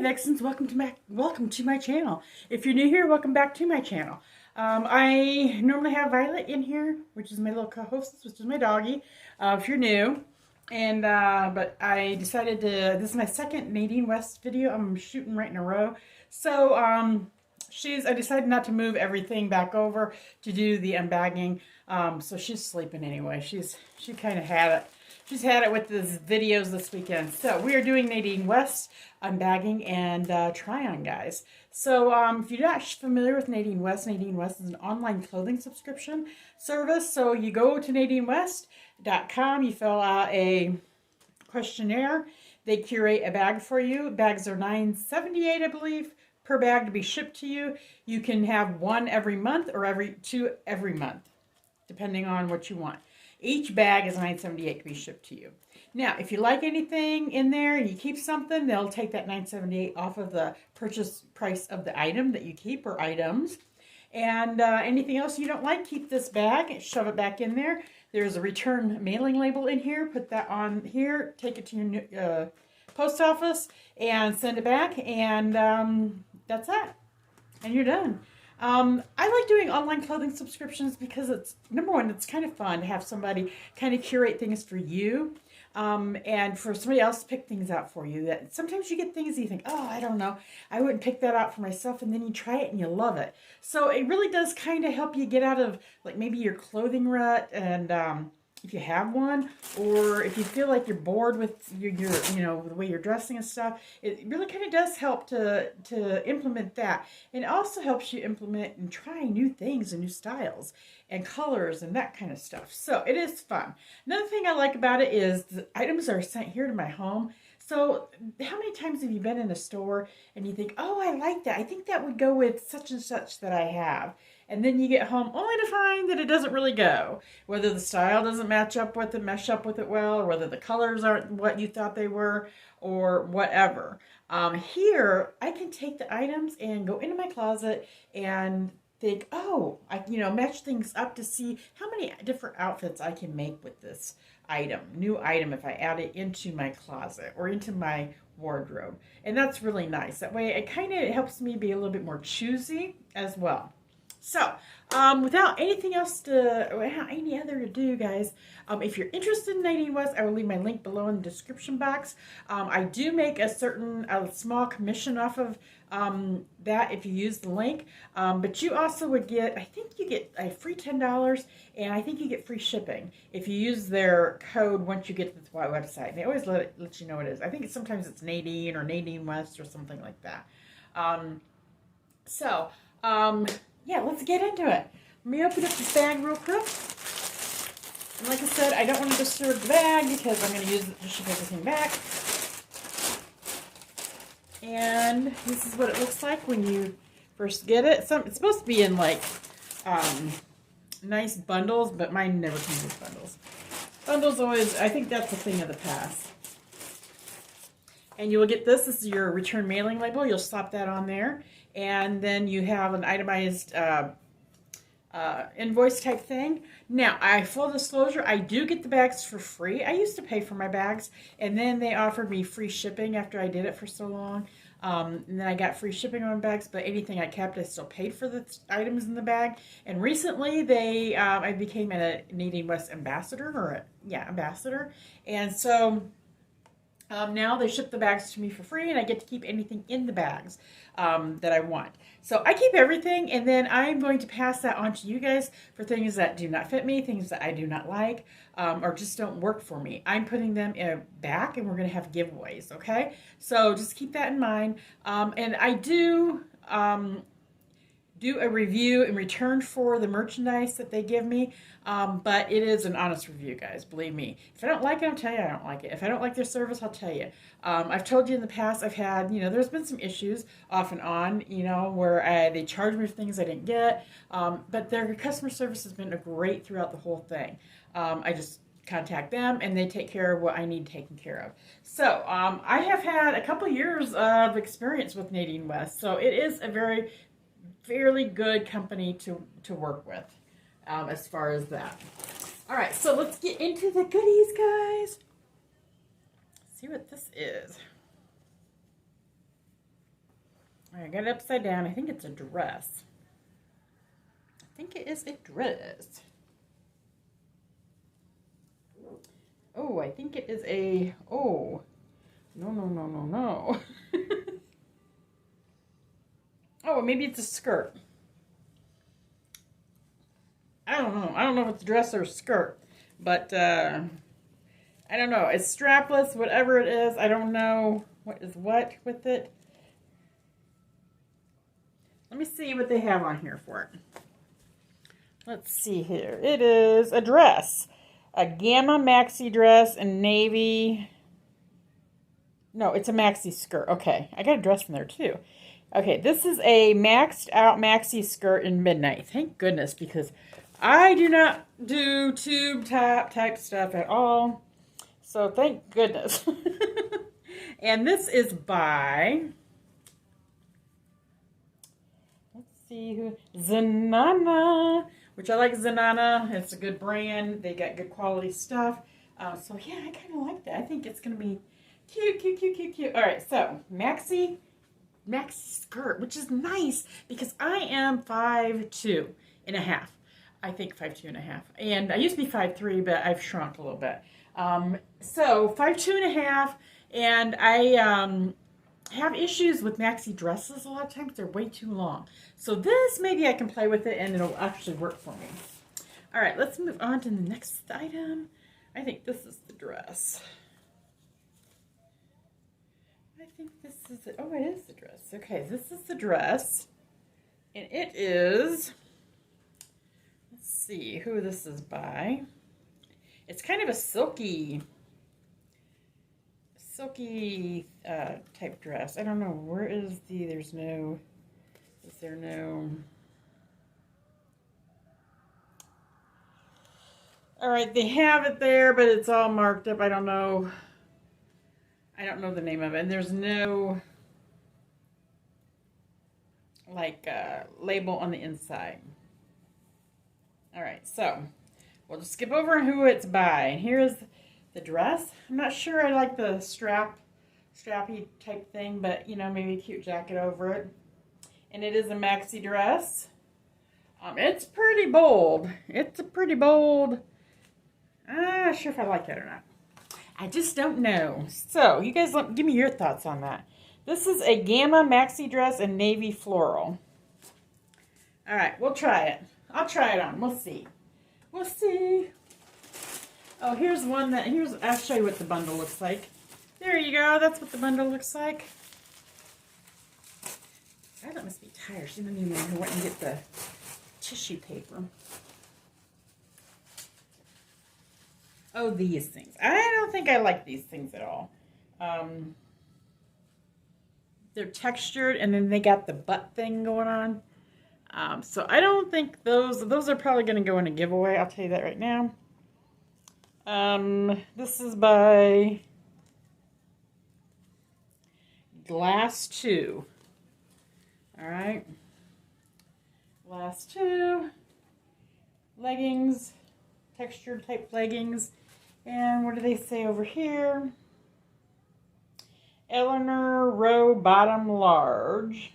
Vixens, welcome to my channel. If you're new here, welcome back to my channel. I normally have Violet in here, which is my little co-hostess, which is my doggie. If you're new, and but I decided to. This is my second Nadine West video. I'm shooting right in a row, so I decided not to move everything back over to do the unbagging. So she's sleeping anyway. She kind of had it. She's had it with the videos this weekend. So we are doing Nadine West unbagging and try-on, guys. So if you're not familiar with Nadine West is an online clothing subscription service. So you go to NadineWest.com, you fill out a questionnaire. They curate a bag for you. Bags are $9.78, I believe, per bag to be shipped to you. You can have one every month or two every month, depending on what you want. Each bag is $9.78 to be shipped to you. Now, if you like anything in there and you keep something, they'll take that $9.78 off of the purchase price of the item that you keep or items. And anything else you don't like, keep this bag, shove it back in there. There's a return mailing label in here. Put that on here, take it to your post office and send it back. And that's that. And you're done. I like doing online clothing subscriptions because it's, number one, it's kind of fun to have somebody kind of curate things for you, and for somebody else to pick things out for you. That sometimes you get things that you think, oh, I don't know, I wouldn't pick that out for myself, and then you try it and you love it. So it really does kind of help you get out of like maybe your clothing rut, and if you have one, or if you feel like you're bored with your the way you're dressing and stuff, it really kind of does help to implement that. And it also helps you implement and try new things and new styles and colors and that kind of stuff. So it is fun. Another thing I like about it is the items are sent here to my home. So how many times have you been in a store and you think, oh, I like that. I think that would go with such and such that I have. And then you get home only to find that it doesn't really go. Whether the style doesn't mesh up with it well, or whether the colors aren't what you thought they were, or whatever. Here, I can take the items and go into my closet and think, oh, I match things up to see how many different outfits I can make with this new item, if I add it into my closet or into my wardrobe. And that's really nice. That way it kind of helps me be a little bit more choosy as well. So, without anything else any other to do, guys, if you're interested in Nadine West, I will leave my link below in the description box. I do make a small commission off of that if you use the link, but you also would get, I think you get a free $10, and I think you get free shipping if you use their code once you get to the website. They always let you know what it is. I think sometimes it's Nadine or Nadine West or something like that. Yeah, let's get into it. Let me open up this bag real quick. And like I said, I don't want to disturb the bag because I'm going to use it to ship everything back. And this is what it looks like when you first get it. It's supposed to be in like nice bundles, but mine never comes with bundles. Bundles always, I think that's a thing of the past. And you will get this. This is your return mailing label. You'll slap that on there. And then you have an itemized invoice type thing. Now, full disclosure, I do get the bags for free. I used to pay for my bags, and then they offered me free shipping after I did it for so long. And then I got free shipping on bags, but anything I kept, I still paid for the items in the bag. And recently, I became a Nadine West ambassador, ambassador. And so now they ship the bags to me for free, and I get to keep anything in the bags that I want. So I keep everything, and then I'm going to pass that on to you guys for things that do not fit me, things that I do not like, or just don't work for me. I'm putting them back, and we're going to have giveaways, okay? So just keep that in mind. And I do a review in return for the merchandise that they give me, but it is an honest review, guys, believe me. If I don't like it, I'll tell you I don't like it. If I don't like their service, I'll tell you. I've told you in the past, I've had, there's been some issues off and on, where they charge me for things I didn't get, but their customer service has been great throughout the whole thing. I just contact them, and they take care of what I need taken care of. So I have had a couple years of experience with Nadine West, so it is a fairly good company to work with as far as that. All right, so let's get into the goodies, guys. See what this is. I got it upside down. I think it's a dress. I think it is a dress. Oh, I think it is a, oh, no. Oh, maybe it's a skirt. I don't know. I don't know if it's a dress or a skirt, but I don't know. It's strapless, whatever it is. I don't know what is what with it. Let me see what they have on here for it. Let's see here. It is a dress. A gamma maxi dress in navy. No, it's a maxi skirt. Okay, I got a dress from there too. Okay, this is a maxed out maxi skirt in midnight. Thank goodness, because I do not do tube top type stuff at all. So thank goodness. And this is by, let's see who, Zanana, which I like Zanana. It's a good brand. They got good quality stuff. So yeah, I kind of like that. I think it's going to be cute. All right, so maxi skirt, which is nice because I am 5'2" and a half. I think 5'2" and a half. And I used to be 5'3", but I've shrunk a little bit. So 5'2" and a half, and I have issues with maxi dresses a lot of times. They're way too long. So this, maybe I can play with it and it'll actually work for me. All right, let's move on to the next item. I think this is the dress. I think this is it. Oh, it is the dress. Okay, this is the dress. And it is, let's see who this is by. It's kind of a silky type dress. I don't know. Where is the, there's no, is there no, all right, they have it there, but it's all marked up. I don't know the name of it. And there's no, like, label on the inside. All right, so we'll just skip over who it's by. Here's the dress. I'm not sure I like the strappy type thing, but you know, maybe a cute jacket over it. And it is a maxi dress. It's pretty bold. It's a pretty bold. I'm not sure if I like that or not. I just don't know. So you guys give me your thoughts on that. This is a gamma maxi dress in navy floral. All right, we'll try it. I'll try it on. We'll see. We'll see. Oh, here's one that, I'll show you what the bundle looks like. There you go. That's what the bundle looks like. Violet must be tired. She didn't even know went and get the tissue paper. Oh, these things. I don't think I like these things at all. They're textured, and then they got the butt thing going on. So I don't think those are probably going to go in a giveaway. I'll tell you that right now. This is by Glass 2. All right. Glass 2. Leggings. Textured type leggings. And what do they say over here? Eleanor Row Bottom Large.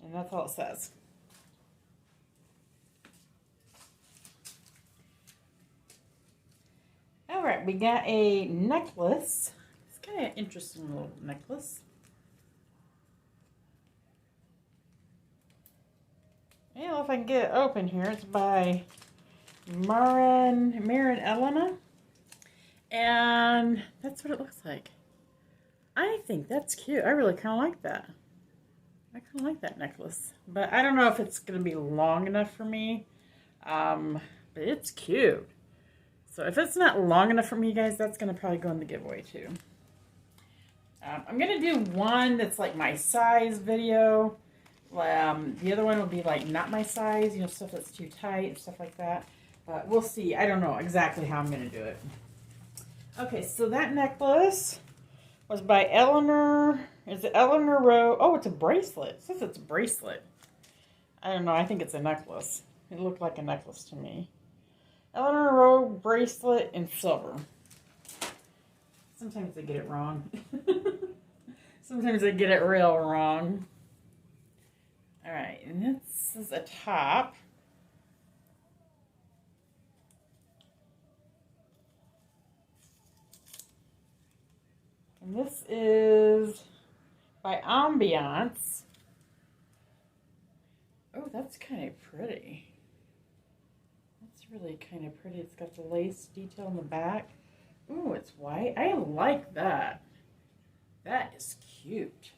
And that's all it says. All right, we got a necklace. It's kind of an interesting little necklace. I don't know if I can get it open here. It's by Marin Elena. And that's what it looks like. I think that's cute. I really kind of like that. I kind of like that necklace. But I don't know if it's going to be long enough for me. But it's cute. So if it's not long enough for me, guys, that's going to probably go in the giveaway too. I'm going to do one that's like my size video. The other one will be like not my size, you know, stuff that's too tight and stuff like that. But we'll see. I don't know exactly how I'm going to do it. Okay, so that necklace was by Eleanor. Is it Eleanor Row? Oh, it's a bracelet. It says it's a bracelet. I don't know. I think it's a necklace. It looked like a necklace to me. Eleanor Row bracelet in silver. Sometimes I get it wrong. Sometimes I get it real wrong. All right, and this is a top. And this is by Ambiance. Oh, that's kind of pretty. That's really kind of pretty. It's got the lace detail in the back. Ooh, it's white. I like that. That is cute.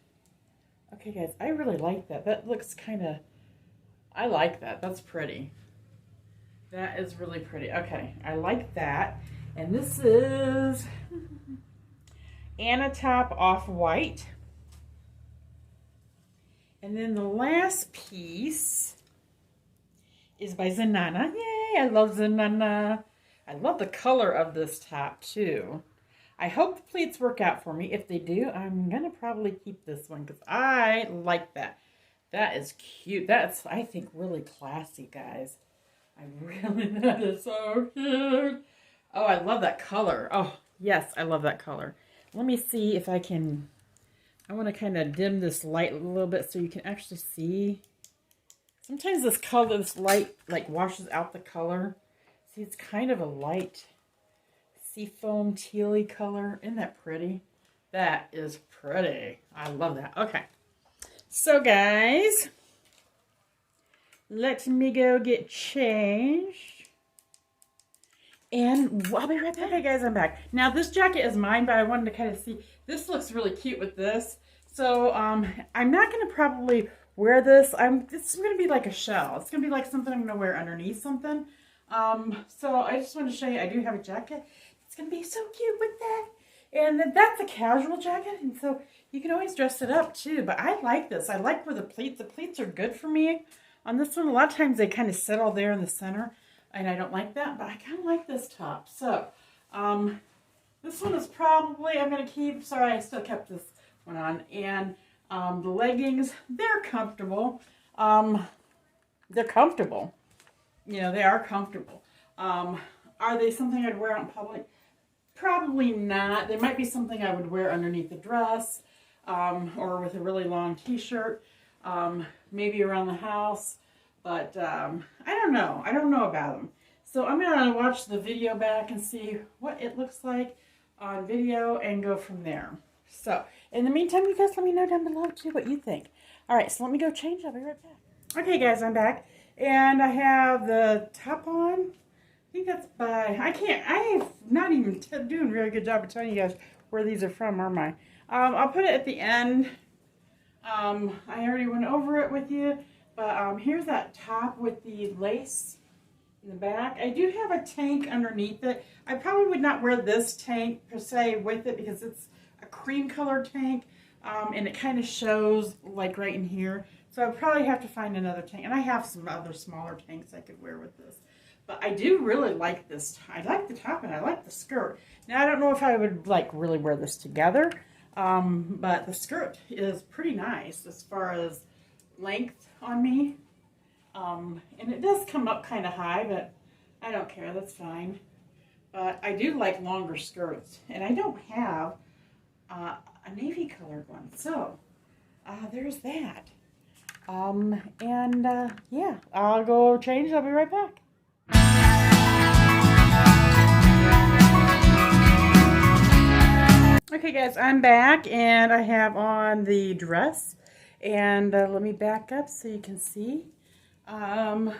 Okay, guys, I really like that. That looks kind of... I like that. That's pretty. That is really pretty. Okay, I like that. And this is Anatop Off-White. And then the last piece is by Zenana. Yay, I love Zenana. I love the color of this top too. I hope the pleats work out for me. If they do, I'm going to probably keep this one because I like that. That is cute. That's, I think, really classy, guys. That is so cute. Oh, I love that color. Oh, yes, I love that color. Let me see if I can... I want to kind of dim this light a little bit so you can actually see. Sometimes this color, this light, like washes out the color. See, it's kind of a light seafoam tealy color. Isn't that pretty? That is pretty. I love that. Okay. So, guys, let me go get changed. And I'll be right back. Okay, guys, I'm back. Now, this jacket is mine, but I wanted to kind of see. This looks really cute with this. So, I'm not going to probably wear this. It's going to be like a shell. It's going to be like something I'm going to wear underneath something. So, I just want to show you, I do have a jacket. It's going to be so cute with that. And that's a casual jacket, and so you can always dress it up too. But I like this. I like where the pleats are good for me on this one. A lot of times they kind of settle there in the center, and I don't like that, but I kind of like this top. So, this one is probably, I'm going to keep, sorry, I still kept this one on. And the leggings, they're comfortable. They're comfortable. You know, they are comfortable. Are they something I'd wear out in public? Probably not. They might be something I would wear underneath the dress, or with a really long t-shirt, maybe around the house, but I don't know. I don't know about them. So I'm going to watch the video back and see what it looks like on video and go from there. So in the meantime, you guys let me know down below too what you think. All right, so let me go change. I'll be right back. Okay, guys, I'm back, and I have the top on. I think that's by, I'm not even doing a really good job of telling you guys where these are from, are I? I'll put it at the end. I already went over it with you, but here's that top with the lace in the back. I do have a tank underneath it. I probably would not wear this tank per se with it because it's a cream colored tank, and it kind of shows like right in here. So I'd probably have to find another tank, and I have some other smaller tanks I could wear with this. But I do really like this. I like the top and I like the skirt. Now, I don't know if I would like really wear this together, but the skirt is pretty nice as far as length on me. And it does come up kind of high, but I don't care. That's fine. But I do like longer skirts, and I don't have a navy colored one. So there's that. Yeah, I'll go change. I'll be right back. Okay, guys, I'm back, and I have on the dress, and let me back up so you can see. It's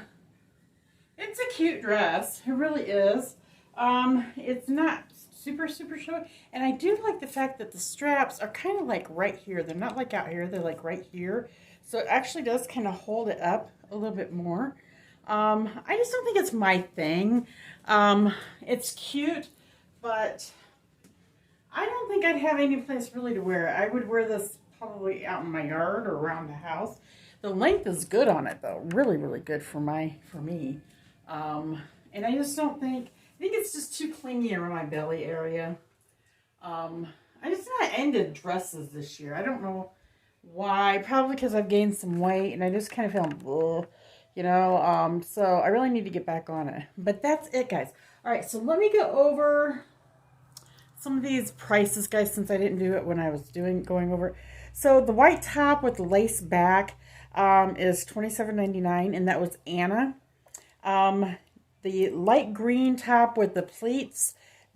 a cute dress. It really is. It's not super short, and I do like the fact that the straps are kind of like right here. They're not like out here. They're like right here, so it actually does kind of hold it up a little bit more. I just don't think it's my thing. It's cute, but I don't think I'd have any place really to wear it. I would wear this probably out in my yard or around the house. The length is good on it though. Really good for me. And I just don't think, I think it's just too clingy around my belly area. I just not into dresses this year. I don't know why. Probably because I've gained some weight and I just kind of feel, ugh, you know. So I really need to get back on it. But that's it, guys. All right, so let me go over some of these prices, guys, since I didn't do it when I was going over it. So the white top with the lace back, is $27.99, and that was Anna. The light green top with the pleats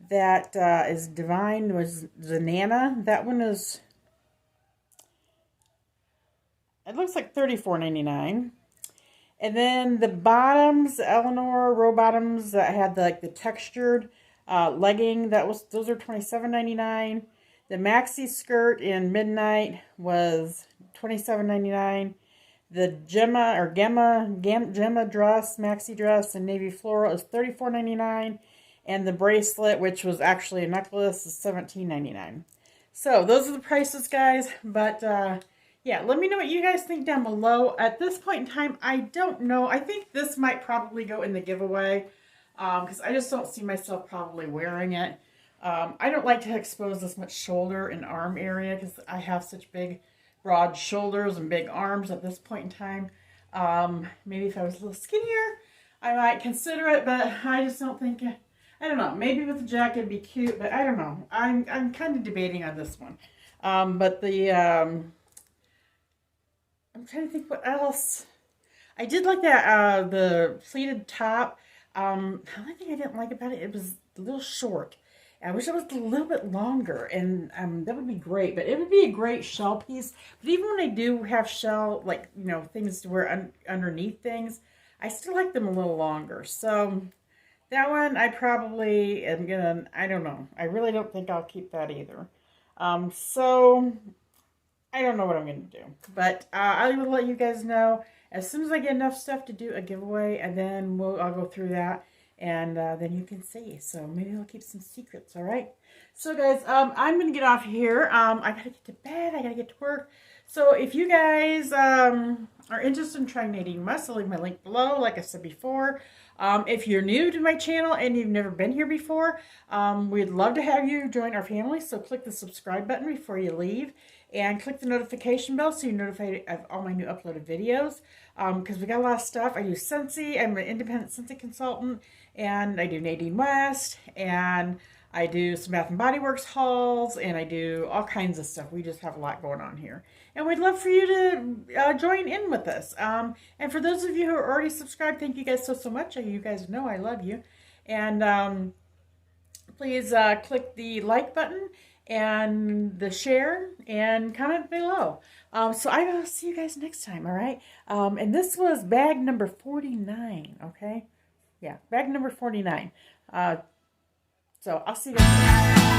that is Divine was Zanana. That one is, it looks like $34.99. And then the bottoms, Eleanor row bottoms that had the textured legging, those are $27.99. The maxi skirt in Midnight was $27.99. The Gemma dress, maxi dress in navy floral is $34.99. And the bracelet, which was actually a necklace, is $17.99. So those are the prices, guys. But yeah, let me know what you guys think down below. At this point in time, I don't know. I think this might probably go in the giveaway because I just don't see myself probably wearing it. I don't like to expose this much shoulder and arm area because I have such big, broad shoulders and big arms at this point in time. Maybe if I was a little skinnier, I might consider it, but I just don't think... I don't know. Maybe with the jacket it'd be cute, but I don't know. I'm kind of debating on this one. But the... I'm trying to think what else. I did like that, the pleated top. The only thing I didn't like about it, it was a little short. I wish it was a little bit longer, and that would be great. But it would be a great shell piece. But even when I do have shell, like, you know, things to wear underneath things, I still like them a little longer. So that one, I probably am gonna, I don't know. I really don't think I'll keep that either. So I don't know what I'm going to do, but I will let you guys know as soon as I get enough stuff to do a giveaway, and then I'll go through that, and then you can see. So maybe I'll keep some secrets, all right? So guys, I'm going to get off here. I got to get to bed. I got to get to work. So if you guys are interested in trying Nadine West, I'll leave my link below, like I said before. If you're new to my channel and you've never been here before, we'd love to have you join our family. So click the subscribe button before you leave. And click the notification bell so you're notified of all my new uploaded videos. Because we got a lot of stuff. I do Sentsy. I'm an independent Sentsy consultant. And I do Nadine West. And I do some Bath and Body Works hauls. And I do all kinds of stuff. We just have a lot going on here. And we'd love for you to join in with us. And for those of you who are already subscribed, thank you guys so much. You guys know I love you. And please click the like button and the share and comment below. So I will see you guys next time, all right? And this was bag number 49, okay? Yeah, bag number 49. So I'll see you guys next time.